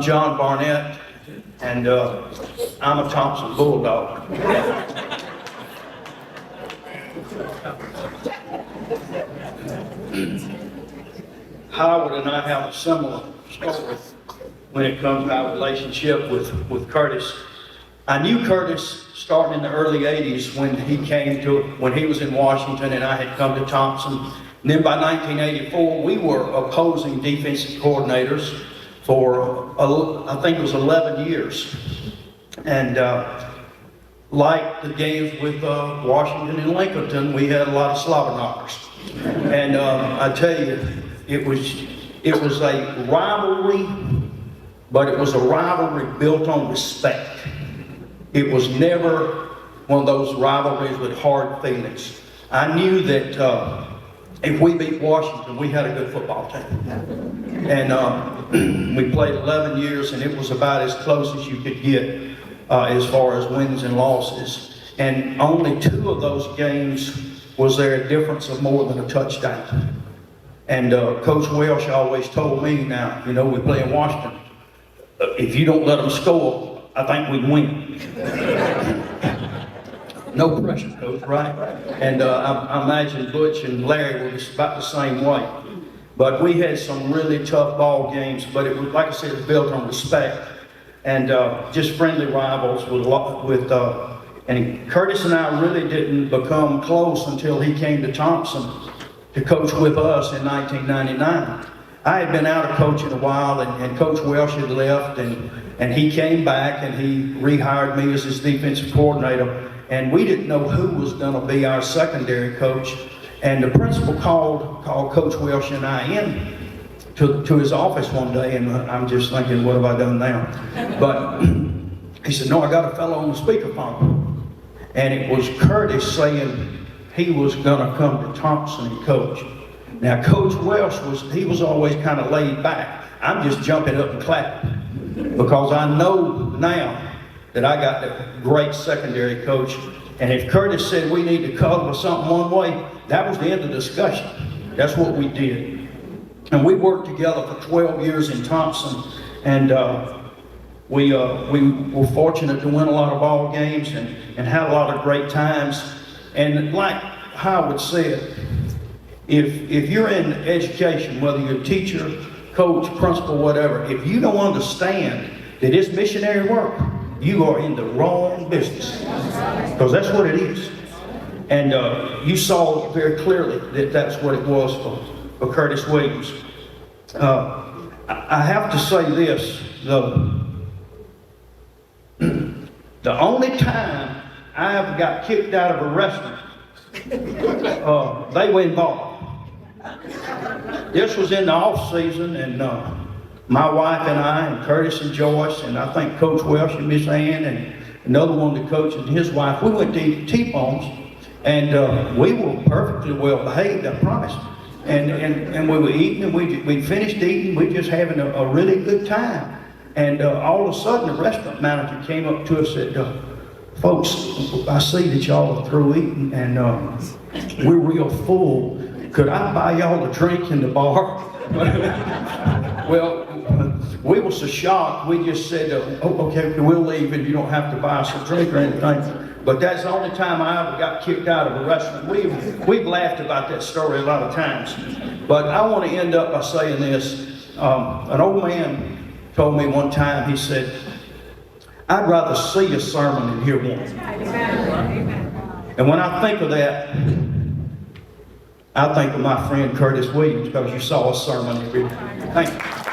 John Barnett, and I'm a Thomson Bulldog. Howard and I have a similar story when it comes to our relationship with Curtis. I knew Curtis starting in the early 80s when he was in Washington and I had come to Thomson. And then by 1984, we were opposing defensive coordinators for, I think it was 11 years. And like the games with Washington and Lincoln, we had a lot of slobber knockers. And I tell you, it was a rivalry, but it was a rivalry built on respect. It was never one of those rivalries with hard feelings. I knew that if we beat Washington, we had a good football team. And we played 11 years, and it was about as close as you could get as far as wins and losses. And only 2 of those games was there a difference of more than a touchdown. And Coach Welsh always told me, now, you know, we play in Washington. If you don't let them score, I think we'd win. No pressure, Coach, right? And I imagine Butch and Larry were about the same way. But we had some really tough ball games, but it was, like I said, it was built on respect and just friendly rivals and Curtis and I really didn't become close until he came to Thomson to coach with us in 1999. I had been out of coaching a while, and Coach Welsh had left, and he came back and he rehired me as his defensive coordinator. And we didn't know who was going to be our secondary coach. And the principal called Coach Welsh and I in to his office one day, and I'm just thinking, what have I done now? But he said, no, I got a fellow on the speakerphone. And it was Curtis saying he was going to come to Thomson and coach. Now, Coach Welsh was always kind of laid back. I'm just jumping up and clapping because I know now that I got a great secondary coach. And if Curtis said we need to cover something one way, that was the end of the discussion. That's what we did. And we worked together for 12 years in Thomson, and we were fortunate to win a lot of ball games and had a lot of great times. And like Howard said, if you're in education, whether you're a teacher, coach, principal, whatever, if you don't understand that it's missionary work, you are in the wrong business, because that's what it is. And you saw very clearly that that's what it was for Curtis Williams. I have to say this, though. The only time I ever got kicked out of a restaurant, they were involved. This was in the off season, and my wife and I, and Curtis and Joyce, and I think Coach Welsh and Miss Ann, and another one of the coaches and his wife, we went to eat T-bones, and we were perfectly well behaved, I promise. And we were eating, and we finished eating, we just having a really good time. And all of a sudden, the restaurant manager came up to us and said, folks, I see that y'all are through eating, and we're real full. Could I buy y'all a drink in the bar? Well, we were so shocked, we just said, oh, okay, we'll leave and you don't have to buy us a drink or anything. But that's the only time I ever got kicked out of a restaurant. We've laughed about that story a lot of times. But I want to end up by saying this. An old man told me one time, he said, I'd rather see a sermon than hear one. And when I think of that, I think of my friend Curtis Williams, because you saw a sermon every day. Thank you.